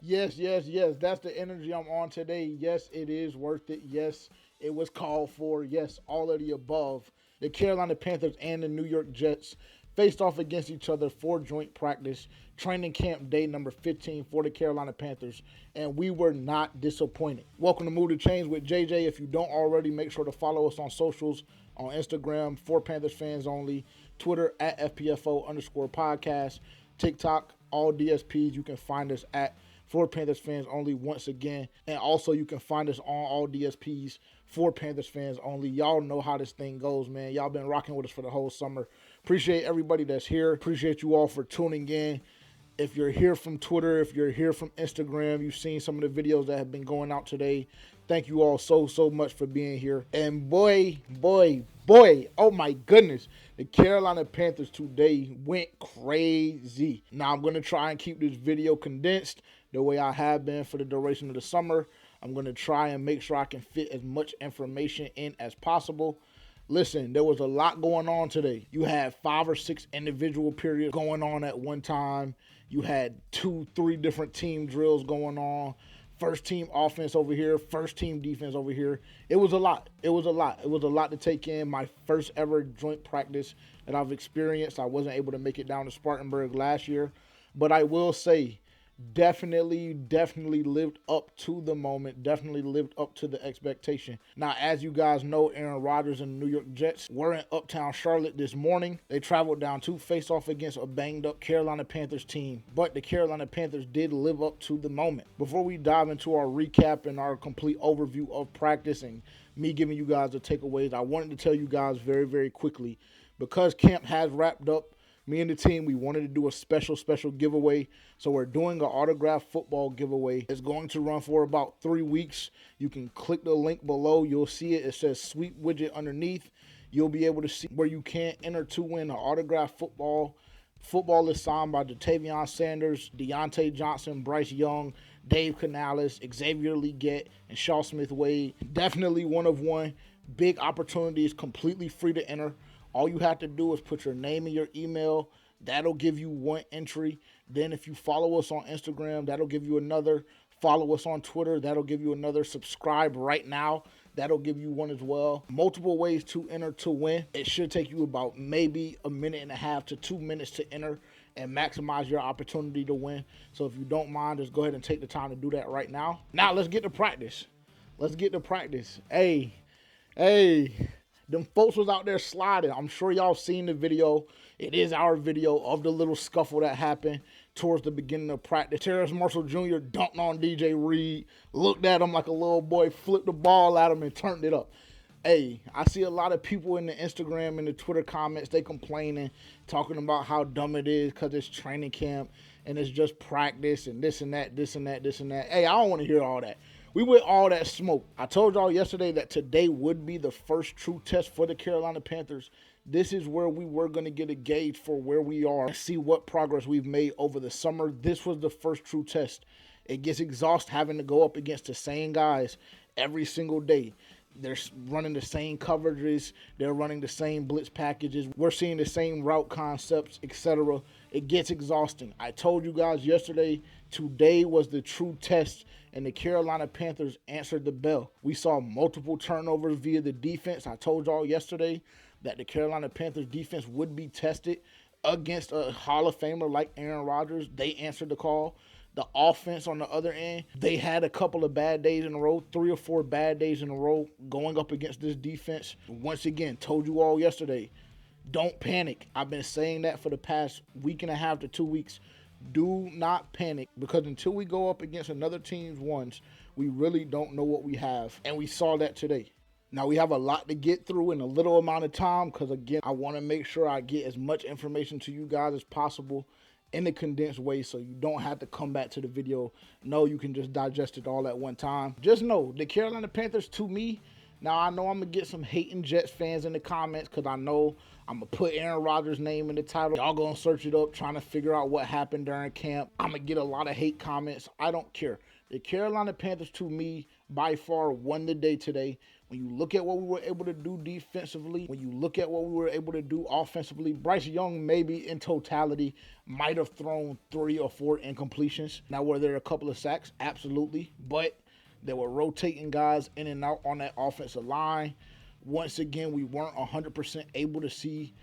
Yes. That's the energy I'm on today. Yes, it is worth it. Yes, it was called for. Yes, all of the above. The Carolina Panthers and the New York Jets faced off against each other for joint practice, training camp day number 15 for the Carolina Panthers, and we were not disappointed. Welcome to Move the Chains with JJ. If you don't already, make sure to follow us on socials on Instagram for Panthers fans only, Twitter at FPFO underscore podcast, TikTok, all DSPs. You can find us at for Panthers fans only once again. And also you can find us on all DSPs for Panthers fans only. Y'all know how this thing goes, man. Y'all been rocking with us for the whole summer. Appreciate everybody that's here. Appreciate you all for tuning in. If you're here from Twitter, if you're here from Instagram, you've seen some of the videos that have been going out today. Thank you all so much for being here. And boy, oh my goodness, the Carolina Panthers today went crazy. Now I'm going to try and keep this video condensed the way I have been for the duration of the summer. I'm going to try and make sure I can fit as much information in as possible. Listen, there was a lot going on today. You had 5 or 6 individual periods going on at one time. You had 2-3 different team drills going on. First team offense over here, first team defense over here. It was a lot. It was a lot to take in. My first ever joint practice that I've experienced. I wasn't able to make it down to Spartanburg last year. But I will say, definitely lived up to the moment, definitely lived up to the expectation. Now, as you guys know, Aaron Rodgers and the New York Jets were in uptown Charlotte this morning. They traveled down to face off against a banged up Carolina Panthers team, but the Carolina Panthers did live up to the moment. Before we dive into our recap and our complete overview of practice and me giving you guys the takeaways, I wanted to tell you guys very quickly, because camp has wrapped up, me and the team, we wanted to do a special giveaway. So we're doing an autographed football giveaway. It's going to run for about 3 weeks. You can click the link below. You'll see it. It says sweep widget underneath. You'll be able to see where you can enter to win an autographed football. Football is signed by Jatavion Sanders, Deontay Johnson, Bryce Young, Dave Canales, Xavier Legette, and Shaw Smith-Wade. Definitely one of one. Big opportunities, completely free to enter. All you have to do is put your name and your email. That'll give you one entry. Then if you follow us on Instagram, that'll give you another. Follow us on Twitter. That'll give you another. Subscribe right now. That'll give you one as well. Multiple ways to enter to win. It should take you about maybe 1.5 to 2 minutes to enter and maximize your opportunity to win. So if you don't mind, just go ahead and take the time to do that right now. Now let's get to practice. Hey. Them folks was out there sliding. I'm sure y'all seen the video. It is our video of the little scuffle that happened towards the beginning of practice. Terrace Marshall Jr. dunked on DJ Reed, looked at him like a little boy, flipped the ball at him and turned it up. Hey, I see a lot of people in the Instagram and the Twitter comments, they complaining, talking about how dumb it is because it's training camp and it's just practice and this and that. Hey, I don't want to hear all that. We with all that smoke. I told y'all yesterday that today would be the first true test for the Carolina Panthers. This is where we were going to get a gauge for where we are and see what progress we've made over the summer. This was the first true test. It gets exhausting having to go up against the same guys every single day. They're running the same coverages. They're running the same blitz packages. We're seeing the same route concepts, etc. It gets exhausting. I told you guys yesterday, today was the true test, and the Carolina Panthers answered the bell. We saw multiple turnovers via the defense. I told y'all yesterday that the Carolina Panthers defense would be tested against a Hall of Famer like Aaron Rodgers. They answered the call. The offense on the other end, they had a couple of bad days in a row, 3 or 4 bad days in a row going up against this defense. Once again, told you all yesterday, don't panic. I've been saying that for the past 1.5 to 2 weeks. Do not panic, because until we go up against another team's ones, we really don't know what we have. And we saw that today. Now, we have a lot to get through in a little amount of time because, again, I want to make sure I get as much information to you guys as possible in a condensed way so you don't have to come back to the video. No, you can just digest it all at one time. Just know, the Carolina Panthers, to me, Now, I know I'm going to get some hating Jets fans in the comments because I know I'm going to put Aaron Rodgers' name in the title. Y'all going to search it up trying to figure out what happened during camp. I'm going to get a lot of hate comments. I don't care. The Carolina Panthers, to me, by far won the day today. When you look at what we were able to do defensively, when you look at what we were able to do offensively, Bryce Young maybe in totality might have thrown 3 or 4 incompletions. Now, were there a couple of sacks? Absolutely. But they were rotating guys in and out on that offensive line. Once again, we weren't 100% able to see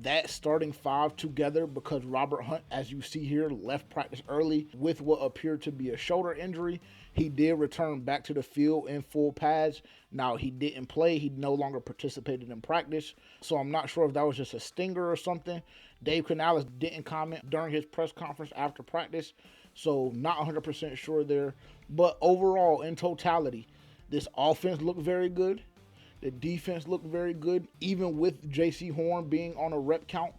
that starting 5 together because Robert Hunt, as you see here, left practice early with what appeared to be a shoulder injury. He did return back to the field in full pads. Now, he didn't play. He no longer participated in practice. So I'm not sure if that was just a stinger or something. Dave Canales didn't comment during his press conference after practice. So not 100% sure there. But overall, in totality, this offense looked very good. The defense looked very good, even with J.C. Horn being on a rep count.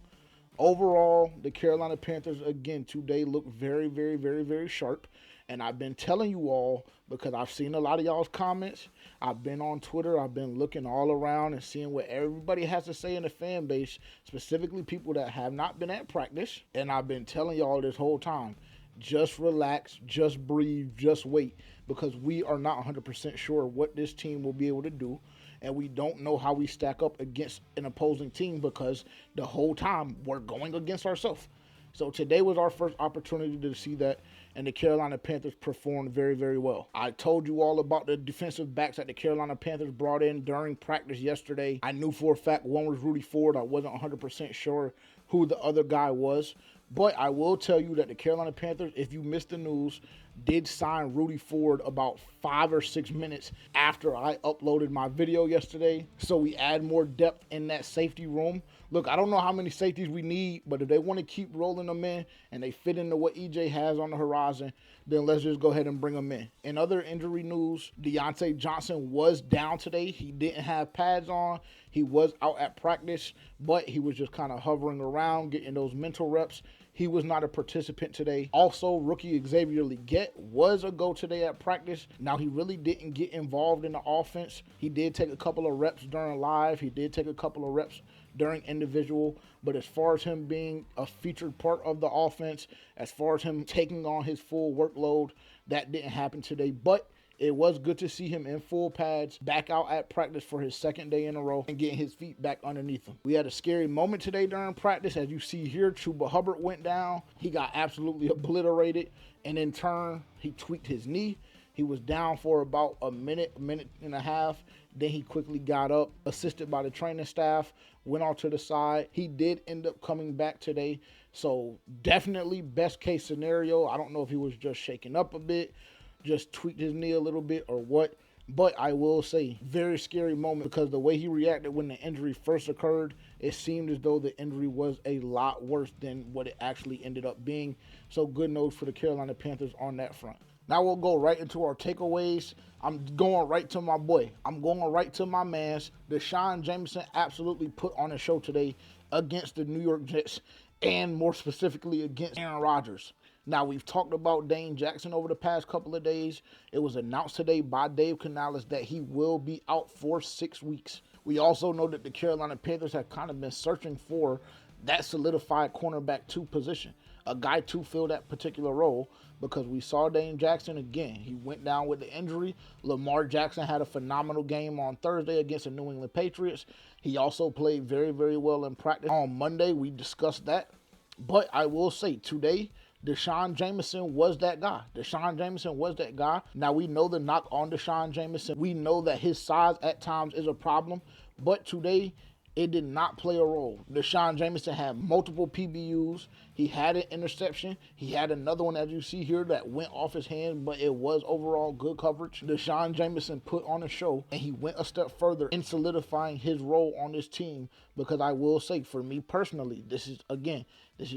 Overall, the Carolina Panthers, again, today looked very, very, very, very sharp. And I've been telling you all, because I've seen a lot of y'all's comments. I've been on Twitter. I've been looking all around and seeing what everybody has to say in the fan base, specifically people that have not been at practice. And I've been telling y'all this whole time, just relax, just breathe, just wait, because we are not 100% sure what this team will be able to do. And we don't know how we stack up against an opposing team because the whole time we're going against ourselves. So today was our first opportunity to see that, and the Carolina Panthers performed very, very well. I told you all about the defensive backs that the Carolina Panthers brought in during practice yesterday. I knew for a fact one was Rudy Ford. I wasn't 100% sure who the other guy was. But I will tell you that the Carolina Panthers, if you missed the news, did sign Rudy Ford about 5 or 6 minutes after I uploaded my video yesterday. So we add more depth in that safety room. Look, I don't know how many safeties we need, but if they want to keep rolling them in and they fit into what EJ has on the horizon, then let's just go ahead and bring them in. In other injury news, Deontay Johnson was down today. He didn't have pads on. He was out at practice, but he was just kind of hovering around, getting those mental reps. He was not a participant today. Also, rookie Xavier Legette was a go today at practice. Now, he really didn't get involved in the offense. He did take a couple of reps during live. He did take a couple of reps during individual. But as far as him being a featured part of the offense, as far as him taking on his full workload, that didn't happen today. But it was good to see him in full pads, back out at practice for his second day in a row and getting his feet back underneath him. We had a scary moment today during practice. As you see here, Chuba Hubbard went down. He got absolutely obliterated, and in turn, he tweaked his knee. He was down for about a minute and a half. Then he quickly got up, assisted by the training staff, went off to the side. He did end up coming back today. So definitely best case scenario. I don't know if he was just shaken up a bit, just tweaked his knee a little bit or what. But I will say, very scary moment because the way he reacted when the injury first occurred, it seemed as though the injury was a lot worse than what it actually ended up being. So good news for the Carolina Panthers on that front. Now we'll go right into our takeaways. I'm going right to my boy. I'm going right to my mans. Deshaun Jameson absolutely put on a show today against the New York Jets and more specifically against Aaron Rodgers. Now, we've talked about Dane Jackson over the past couple of days. It was announced today by Dave Canales that he will be out for 6 weeks. We also know that the Carolina Panthers have kind of been searching for that solidified cornerback 2 position, a guy to fill that particular role, because we saw Dane Jackson again. He went down with the injury. Lamar Jackson had a phenomenal game on Thursday against the New England Patriots. He also played very, very well in practice. On Monday, we discussed that. But I will say, today, Deshaun Jameson was that guy. Deshaun Jameson was that guy. Now, we know the knock on Deshaun Jameson. We know that his size at times is a problem. But today, it did not play a role. Deshaun Jameson had multiple PBUs. He had an interception. He had another one, as you see here, that went off his hand, but it was overall good coverage. Deshaun Jameson put on a show, and he went a step further in solidifying his role on this team, because I will say, for me personally, this is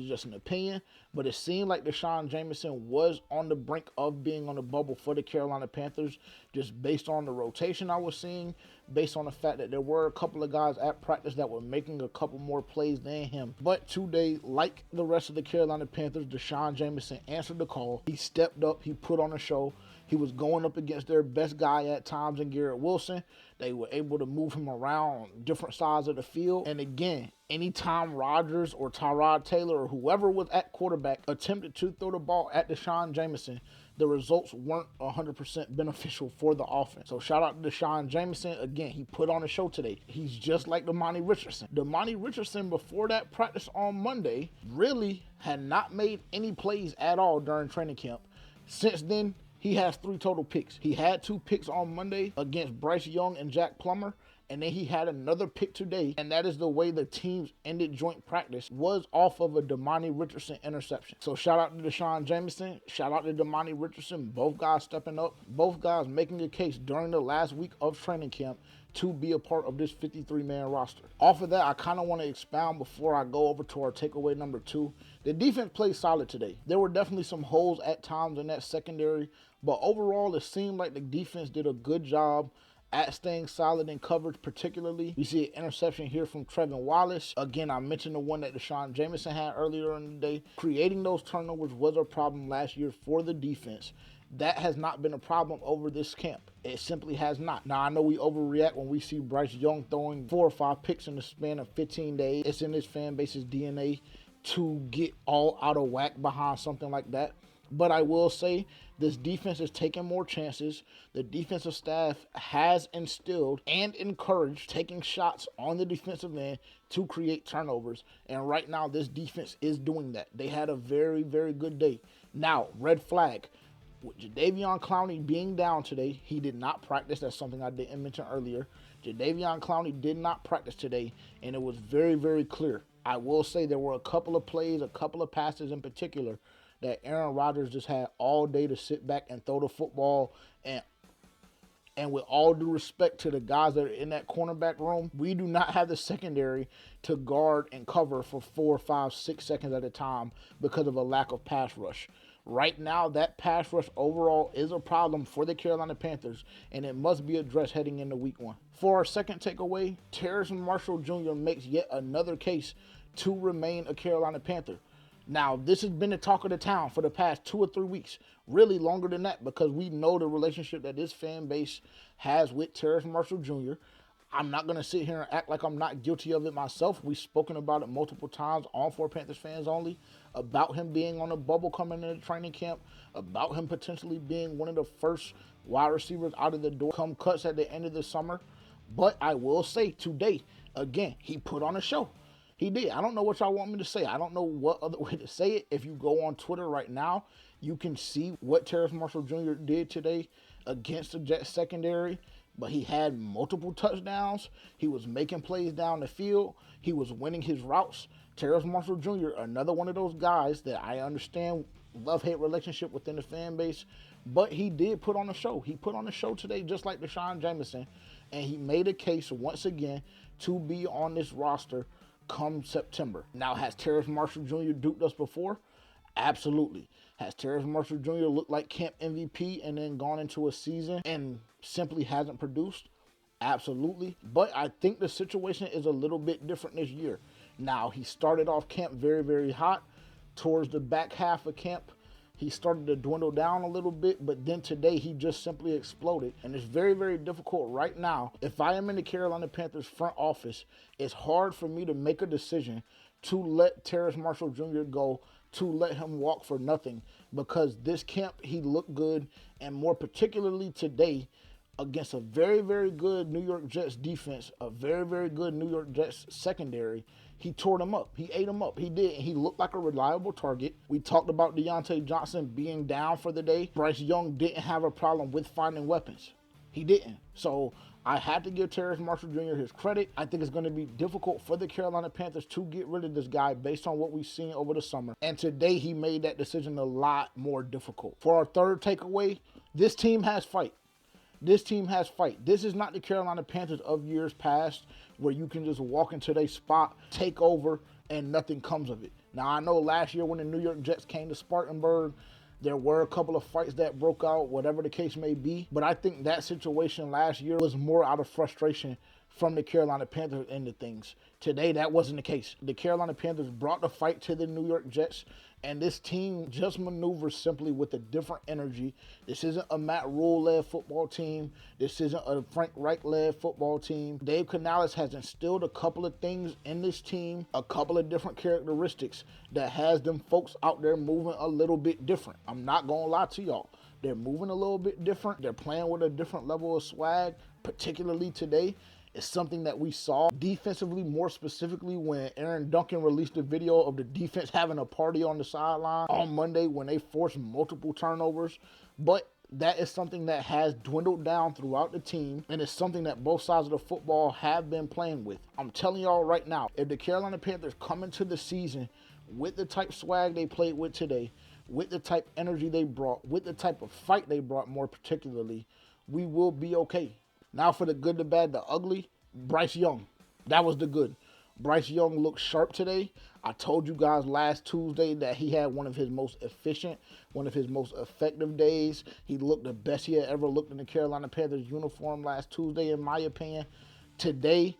just an opinion, but it seemed like Deshaun Jameson was on the brink of being on the bubble for the Carolina Panthers, just based on the rotation I was seeing, based on the fact that there were a couple of guys at practice that were making a couple more plays than him. But today, like the rest of the Carolina Panthers, Deshaun Jameson answered the call. He stepped up. He put on a show. He was going up against their best guy at times in Garrett Wilson. They were able to move him around different sides of the field. And again, anytime Rodgers or Tyrod Taylor or whoever was at quarterback attempted to throw the ball at Deshaun Jameson, the results weren't 100% beneficial for the offense. So shout out to Deshaun Jameson. Again, he put on a show today. He's just like Damani Richardson. Damani Richardson, before that practice on Monday, really had not made any plays at all during training camp. Since then, he has 3 total picks. He had 2 picks on Monday against Bryce Young and Jack Plummer. And then he had another pick today, and that is the way the teams ended joint practice, was off of a Damani Richardson interception. So shout out to Deshaun Jameson, shout out to Damani Richardson, both guys stepping up, both guys making a case during the last week of training camp to be a part of this 53-man roster. Off of that, I kind of want to expound before I go over to our takeaway number 2. The defense played solid today. There were definitely some holes at times in that secondary, but overall it seemed like the defense did a good job at staying solid in coverage. Particularly, we see an interception here from Trevin Wallace. Again, I mentioned the one that Deshaun Jameson had earlier in the day. Creating those turnovers was a problem last year for the defense. That has not been a problem over this camp. It simply has not. Now, I know we overreact when we see Bryce Young throwing 4 or 5 picks in the span of 15 days. It's in his fan base's DNA to get all out of whack behind something like that. But I will say this defense is taking more chances. The defensive staff has instilled and encouraged taking shots on the defensive end to create turnovers. And right now, this defense is doing that. They had a very, very good day. Now, red flag. With Jadeveon Clowney being down today, he did not practice. That's something I didn't mention earlier. Jadeveon Clowney did not practice today, and it was very, very clear. I will say there were a couple of plays, a couple of passes in particular, that Aaron Rodgers just had all day to sit back and throw the football. And with all due respect to the guys that are in that cornerback room, we do not have the secondary to guard and cover for 4, 5, 6 seconds at a time because of a lack of pass rush. Right now, that pass rush overall is a problem for the Carolina Panthers, and it must be addressed heading into week 1. For our second takeaway, Terrace Marshall Jr. makes yet another case to remain a Carolina Panther. Now, this has been the talk of the town for the past 2 or 3 weeks, really longer than that, because we know the relationship that this fan base has with Terrace Marshall Jr. I'm not going to sit here and act like I'm not guilty of it myself. We've spoken about it multiple times on For Panthers Fans Only, about him being on a bubble coming into training camp, about him potentially being one of the first wide receivers out of the door come cuts at the end of the summer. But I will say today, again, he put on a show. He did. I don't know what y'all want me to say. I don't know what other way to say it. If you go on Twitter right now, you can see what Terrace Marshall Jr. did today against the Jets secondary. But he had multiple touchdowns. He was making plays down the field. He was winning his routes. Terrace Marshall Jr., another one of those guys that I understand love-hate relationship within the fan base. But he did put on a show. He put on a show today just like Deshaun Jameson. And he made a case once again to be on this roster come September. Now, has Terrace Marshall Jr. duped us before? Absolutely. Has Terrace Marshall Jr. looked like camp MVP and then gone into a season and simply hasn't produced? Absolutely. But I think the situation is a little bit different this year. Now, he started off camp very, very hot. Towards the back half of camp, he started to dwindle down a little bit, but then today he just simply exploded. And it's very, very difficult right now. If I am in the Carolina Panthers front office, it's hard for me to make a decision to let Terrace Marshall Jr. go, to let him walk for nothing, because this camp he looked good, and more particularly today against a very, very good New York Jets defense, a very, very good New York Jets secondary. He tore them up. He ate them up. He did. And he looked like a reliable target. We talked about Deontay Johnson being down for the day. Bryce Young didn't have a problem with finding weapons. He didn't. So I had to give Terrace Marshall Jr. his credit. I think it's going to be difficult for the Carolina Panthers to get rid of this guy based on what we've seen over the summer. And today he made that decision a lot more difficult. For our third takeaway, this team has fight. This team has fight. This is not the Carolina Panthers of years past where you can just walk into their spot, take over, and nothing comes of it. Now, I know last year when the New York Jets came to Spartanburg, there were a couple of fights that broke out, whatever the case may be. But I think that situation last year was more out of frustration from the Carolina Panthers end of things. Today, that wasn't the case. The Carolina Panthers brought the fight to the New York Jets, and this team just maneuvers simply with a different energy. This isn't a Matt Rule-led football team. This isn't a Frank Reich-led football team. Dave Canales has instilled a couple of things in this team, a couple of different characteristics that has them folks out there moving a little bit different. I'm not going to lie to y'all. They're moving a little bit different. They're playing with a different level of swag, particularly today. It's something that we saw defensively, more specifically when Aaron Duncan released a video of the defense having a party on the sideline on Monday when they forced multiple turnovers. But that is something that has dwindled down throughout the team, and it's something that both sides of the football have been playing with. I'm telling y'all right now, if the Carolina Panthers come into the season with the type swag they played with today, with the type energy they brought, with the type of fight they brought more particularly, we will be okay. Now for the good, the bad, the ugly, Bryce Young. That was the good. Bryce Young looked sharp today. I told you guys last Tuesday that he had one of his most efficient, one of his most effective days. He looked the best he had ever looked in the Carolina Panthers uniform last Tuesday, in my opinion. Today,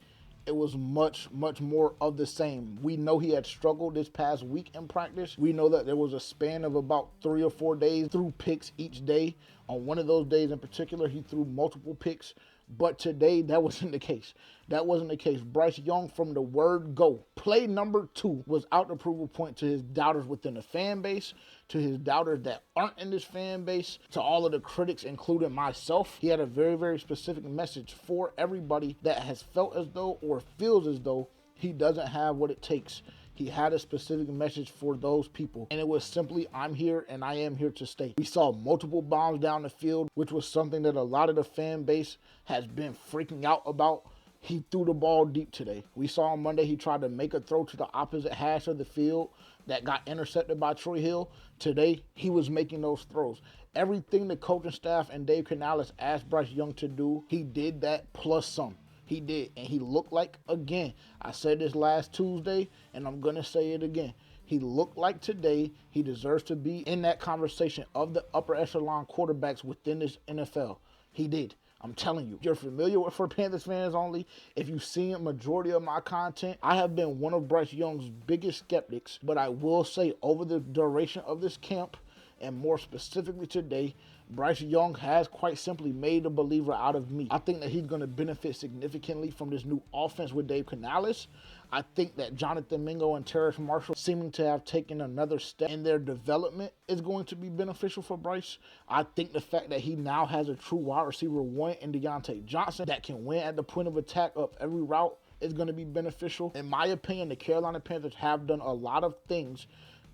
it was much, much more of the same. We know he had struggled this past week in practice. We know that there was a span of about 3 or 4 days, threw picks each day. On one of those days in particular, he threw multiple picks. But today, that wasn't the case. That wasn't the case. Bryce Young, from the word go, play number 2 was out to prove a point to his doubters within the fan base, to his doubters that aren't in this fan base, to all of the critics, including myself. He had a very, very specific message for everybody that has felt as though or feels as though he doesn't have what it takes. He had a specific message for those people, and it was simply, I'm here and I am here to stay. We saw multiple bombs down the field, which was something that a lot of the fan base has been freaking out about. He threw the ball deep today. We saw on Monday he tried to make a throw to the opposite hash of the field that got intercepted by Troy Hill. Today, he was making those throws. Everything the coaching staff and Dave Canales asked Bryce Young to do, he did that plus some. He did, and he looked like, again, I said this last Tuesday, and I'm going to say it again. He looked like today he deserves to be in that conversation of the upper echelon quarterbacks within this NFL. He did. I'm telling you. If you're familiar with, for Panthers fans only, if you've seen a majority of my content, I have been one of Bryce Young's biggest skeptics, but I will say over the duration of this camp, and more specifically today, Bryce Young has quite simply made a believer out of me. I think that he's going to benefit significantly from this new offense with Dave Canales. I think that Jonathan Mingo and Terrace Marshall seeming to have taken another step in their development is going to be beneficial for Bryce. I think the fact that he now has a true wide receiver 1 in Deontay Johnson that can win at the point of attack of every route is going to be beneficial. In my opinion, the Carolina Panthers have done a lot of things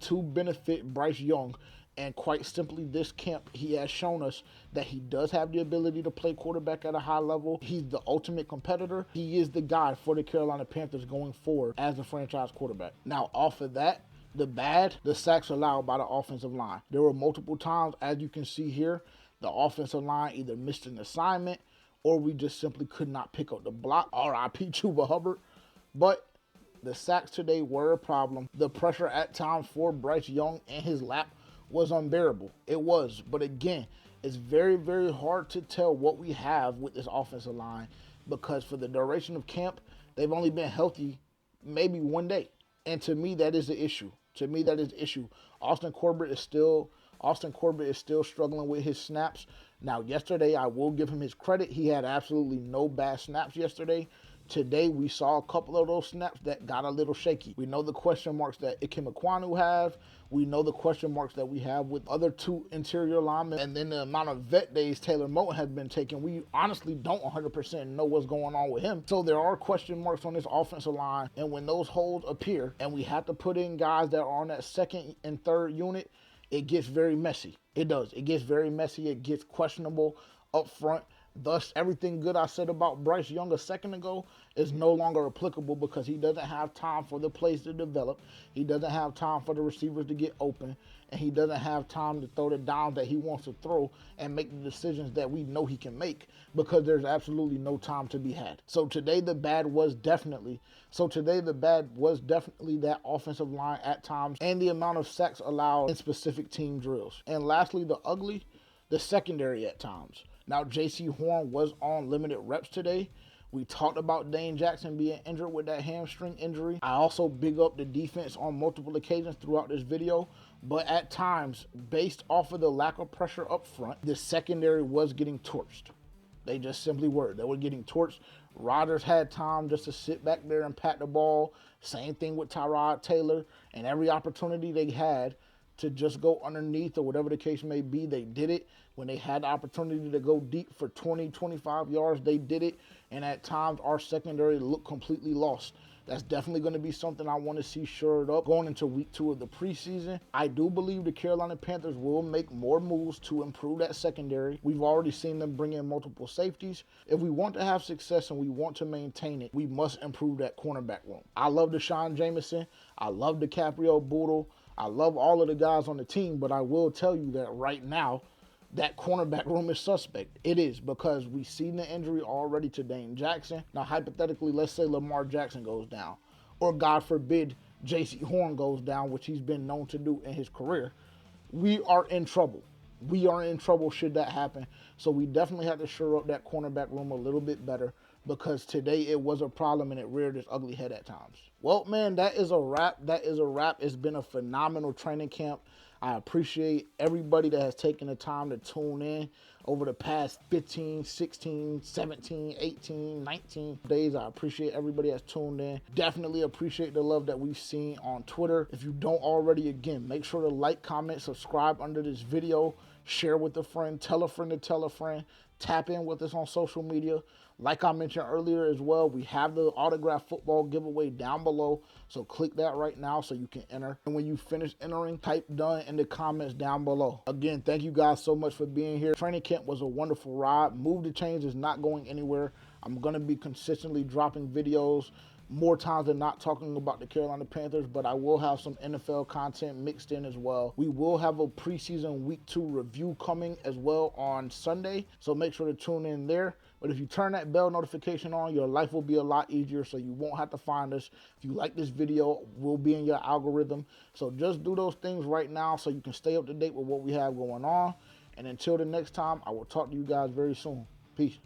to benefit Bryce Young. And quite simply, this camp, he has shown us that he does have the ability to play quarterback at a high level. He's the ultimate competitor. He is the guy for the Carolina Panthers going forward as the franchise quarterback. Now, off of that, the bad, the sacks allowed by the offensive line. There were multiple times, as you can see here, the offensive line either missed an assignment or we just simply could not pick up the block. R.I.P. Chuba Hubbard. But the sacks today were a problem. The pressure at times for Bryce Young and his lap was unbearable. It was. But again, it's very, very hard to tell what we have with this offensive line because for the duration of camp, they've only been healthy maybe 1 day. And to me, that is the issue. To me, that is the issue. Austin Corbett is still struggling with his snaps. Now, yesterday, I will give him his credit. He had absolutely no bad snaps yesterday. Today, we saw a couple of those snaps that got a little shaky. We know the question marks that Ikem Ekwonu have. We know the question marks that we have with other 2 interior linemen. And then the amount of vet days Taylor Moton has been taking, we honestly don't 100% know what's going on with him. So there are question marks on this offensive line. And when those holes appear and we have to put in guys that are on that second and third unit, it gets very messy. It does. It gets very messy. It gets questionable up front. Thus, everything good I said about Bryce Young a second ago is no longer applicable because he doesn't have time for the plays to develop. He doesn't have time for the receivers to get open. And he doesn't have time to throw the downs that he wants to throw and make the decisions that we know he can make because there's absolutely no time to be had. So today the bad was definitely that offensive line at times and the amount of sacks allowed in specific team drills. And lastly, the ugly, the secondary at times. Now, J.C. Horn was on limited reps today. We talked about Dane Jackson being injured with that hamstring injury. I also big up the defense on multiple occasions throughout this video. But at times, based off of the lack of pressure up front, the secondary was getting torched. They just simply were. They were getting torched. Rodgers had time just to sit back there and pat the ball. Same thing with Tyrod Taylor. And every opportunity they had to just go underneath or whatever the case may be, they did it. When they had the opportunity to go deep for 20, 25 yards, they did it. And at times, our secondary looked completely lost. That's definitely going to be something I want to see shored up going into week 2 of the preseason. I do believe the Carolina Panthers will make more moves to improve that secondary. We've already seen them bring in multiple safeties. If we want to have success and we want to maintain it, we must improve that cornerback room. I love Deshaun Jameson. I love DiCaprio Bootle. I love all of the guys on the team, but I will tell you that right now, that cornerback room is suspect. It is, because we've seen the injury already to Dane Jackson. Now, hypothetically, let's say Lamar Jackson goes down, or God forbid, J.C. Horn goes down, which he's been known to do in his career. We are in trouble. We are in trouble should that happen. So we definitely have to shore up that cornerback room a little bit better, because today it was a problem and it reared its ugly head at times. Well, man, that is a wrap. That is a wrap. It's been a phenomenal training camp. I appreciate everybody that has taken the time to tune in over the past 15, 16, 17, 18, 19 days. I appreciate everybody that's tuned in. Definitely appreciate the love that we've seen on Twitter. If you don't already, again, make sure to like, comment, subscribe under this video, share with a friend, tell a friend to tell a friend, tap in with us on social media. Like I mentioned earlier as well, we have the autographed football giveaway down below. So click that right now so you can enter. And when you finish entering, type done in the comments down below. Again, thank you guys so much for being here. Training camp was a wonderful ride. Move the Chains is not going anywhere. I'm going to be consistently dropping videos more times than not talking about the Carolina Panthers, but I will have some NFL content mixed in as well. We will have a preseason week 2 review coming as well on Sunday, so make sure to tune in there. But if you turn that bell notification on, your life will be a lot easier, so you won't have to find us. If you like this video, we'll be in your algorithm. So just do those things right now so you can stay up to date with what we have going on. And until the next time, I will talk to you guys very soon. Peace.